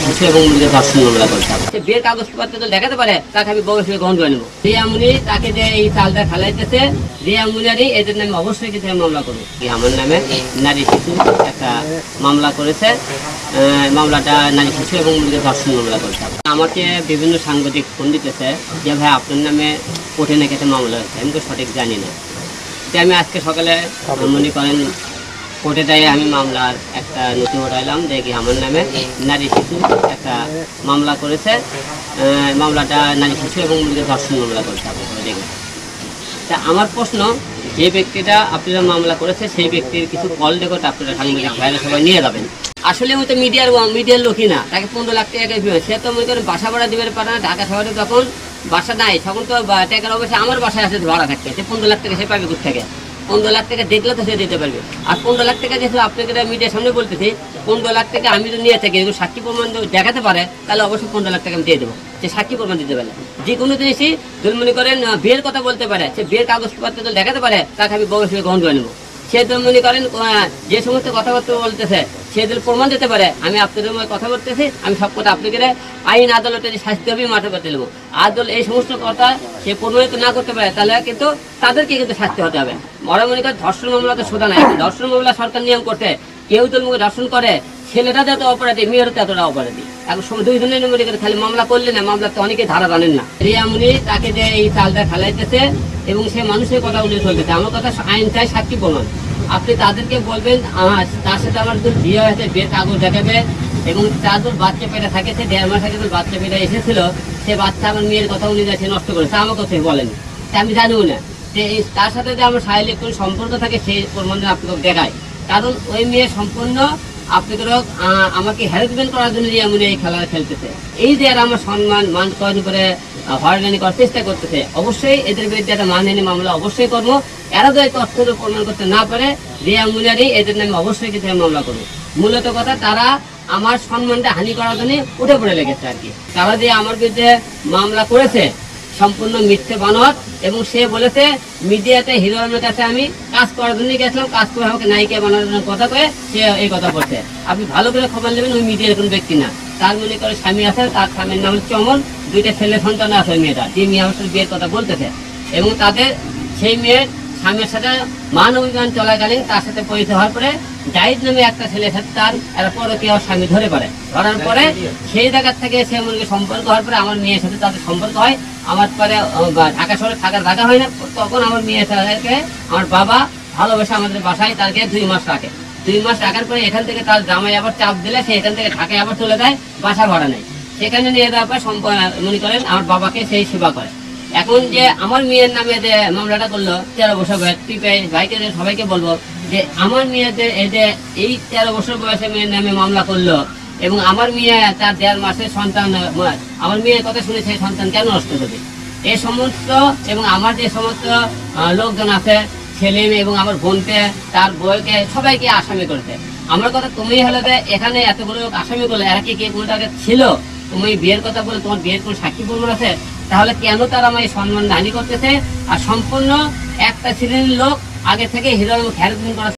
শিশু এবং মূল্যের ধর্ষণ মামলা করতে হবে। বিয়ের কাগজপত্র তো দেখাতে পারে, তাকে আমি বউ হিসেবে গ্রহণ করে নেবো। রিয়ামুনি তাকে যে এই চালটা খেলাইতেছে, রিয়ামুনিরই এদের নামে অবশ্যই কিন্তু মামলা করবো। আমার নামে নারী শিশু একটা মামলা করেছে, মামলাটা নারী শিশু এবং মূল্যের ধর্ষণ মামলা করতে হবে। আমাকে বিভিন্ন সাংবাদিক ফোন দিতেছে যে ভাই আপনার নামে কোর্টে নাকি একটা মামলা হয়েছে, আমি তো সঠিক জানি না। আমি আজকে সকালে মনে করেন কোর্টে যাই, আমি মামলার একটা নথি উঠাইলাম, দেখি আমার নামে নারী শিশু একটা মামলা করেছে, মামলাটা নারী শিশু এবং মূল্যের ধর্ষণ মামলা করতে হবে। দেখি তা আমার প্রশ্ন, যে ব্যক্তিটা আপনারা মামলা করেছে সেই ব্যক্তির কিছু কল রেকর্ড আপনারা সাংবাদিক ভাইরা সবাই নিয়ে যাবেন। আসলে আমি তো মিডিয়ার লোকই না, তাকে 15 লাখ টাকা সে তো মনে করেন বাসা ভাড়া দিতে পারে না। ঢাকা শহরে তখন বাসা নাই, তখন তো টাকার অবশ্যই আমার বাসায় আছে ভাড়া থাকতে, সে 15 লাখ টাকা সে পাবে কোথা থেকে? 15 লাখ টাকা দেখলে তো সে দিতে পারবে। আর 15 লাখ টাকা যেহেতু আপনাকে মিডিয়ার সামনে বলতেছি, 15 লাখ টাকা আমি যদি নিয়ে থাকি, এগুলো সাক্ষী প্রমাণ দেখাতে পারে, তাহলে অবশ্যই 15 লাখ টাকা আমি দিয়ে দেবো। সে সাক্ষী প্রমাণ দিতে পারে, যে কোনো জিনিসই যদি মনে করেন বিয়ের কথা বলতে পারে, সে বিয়ের কাগজপত্র তো দেখাতে পারে, তাকে আমি বউ হিসেবে গ্রহণ করে নেবো। সে তো মনে করেন যে সমস্ত কথাবার্তা বলতেছে, সে যদি প্রমাণ দিতে পারে আমি আপনাদের মধ্যে কথা বলতেছি, আমি সব কথা আপনাকে আইন আদালতে যে শাস্তি হবে মাঠে পাতে নেবো। আদালত এই সমস্ত কথা সে প্রমাণিত না করতে পারে, তাহলে কিন্তু তাদেরকে কিন্তু শাস্তি হতে হবে। মনে মনে করে ধর্ষণ মামলা তো সোজা নাই, ধর্ষণ মামলা সরকার নিয়ম করতে, কেউ তো মুখে ধর্ষণ করে, ছেলেটা যত অপরাধী, মেয়েরও ততটা অপরাধী। এখন দুইজনের মনে করে খালি মামলা করলে না, মামলা তো অনেকে ধারা জানেন না। রিয়ামুনি তাকে যে এই চালটা খেলাইতেছে এবং সে মানুষের কথা উল্লেখ চলতেছে, আমার কথা আইন চাই সাক্ষী প্রমাণ। আপনি তাদেরকে বলবেন তার সাথে আমার যদি বিয়ে হয়েছে, বিয়ের কাগজ দেখাবে এবং তার যদি বাচ্চা পেটে থাকে, সে 1.5 মাস আগে বাচ্চা পেটে এসেছিল, সে বাচ্চা আমার মেয়ের কথা অনুযায়ী সে নষ্ট করেছে, আমাকে সে বলেনি, আমি জানিও না। তার সাথে যে আমার শারীরিক কোনো সম্পর্ক থাকে সেই প্রমাণ আপনাকে দেখায়, কারণ ওই মেয়ে সম্পূর্ণ আপনাদের আমাকে হ্যারাসমেন্ট করার জন্য এমন এই খেলা খেলতেছে। এই যে আর আমার সম্মান মান কয়েন করে হয়রানি করার চেষ্টা করতেছে, অবশ্যই এদের বিরুদ্ধে একটা মানহানি মামলা অবশ্যই করবো। এরা যদি তথ্য প্রমাণ করতে না পারে, রিয়ামুনিরই এদের নামে অবশ্যই কিন্তু মামলা করবো। মূলত কথা, তারা আমার সম্মানটা হানি করার জন্য উঠে পড়ে লেগেছে আর কি। তারা যে আমার বিরুদ্ধে মামলা করেছে সম্পূর্ণ মিথ্যে বানোয়াট, এবং সে বলেছে মিডিয়াতে হিরো আলমের কাছে আমি কাজ করার জন্য গেছিলাম, কাজ করে আমাকে নায়িকা বানানোর কথা কয়ে সে এই কথা বলছে। আপনি ভালো করে খবর নেবেন, ওই মিডিয়ার কোনো ব্যক্তি না। তার মনে করে স্বামী আছে, তার স্বামীর নাম চমন, 2টা ছেলে সন্তান আছে ওই মেয়েটা, যে মেয়ে আমার সাথে বিয়ের কথা বলতেছে। এবং তাদের সেই মেয়ের স্বামীর সাথে মান অভিমান চলাকালীন তার সাথে পরিচয় হওয়ার পরে জাহিদ নামে একটা ছেলের সাথে তার এরা পরকীয়া স্বামী ধরে পড়ে, ধরার পরে সেই জায়গার থেকে সে মনে সম্পর্ক হওয়ার পরে আমার মেয়ের সাথে তাদের সম্পর্ক হয়। আমার পরে ঢাকা শহরে থাকার জায়গা হয় না, তখন আমার মেয়ের সাথে আমার বাবা ভালোবাসা আমাদের বাসায় তাকে 2 মাস রাখে। 2 মাস রাখার পরে এখান থেকে তার জামাই আবার চাপ দিলে সে এখান থেকে ঢাকায় আবার চলে যায়, বাসা ভাড়া নেয়। সেখানে নিয়ে যাওয়ার পর মনে করেন আমার বাবাকে সেই সেবা করে। এখন যে আমার মেয়ের নামে যে মামলাটা করলো 13 বছর বয়স, ভাইকে সবাইকে বলবো যে আমার মেয়েদের এই 13 বছর বয়সে মেয়ের নামে মামলা করলো, এবং আমার মেয়ে তার 1.5 মাসের সন্তান, আমার মেয়ের কথা শুনে সেই সন্তান কেন নষ্ট করবে? এই সমস্ত এবং আমার যে সমস্ত লোকজন আছে, ছেলে মেয়ে এবং আমার বোনকে, তার বউকে, সবাইকে আসামি করতে। আমার কথা তুমি হলে এখানে এতগুলো লোক আসামি করলে, এরা কি কোনো টাকা ছিল? তুমি বিয়ের কথা বলে তোমার বিয়ের কোনো সাক্ষী প্রমাণ আছে? তাহলে কেন তারা আমার এই সম্মান হানি করতেছে? আর সম্পূর্ণ একটা শ্রেণীর লোক আগে থেকে হিরো হ্যারাসমেন্ট করা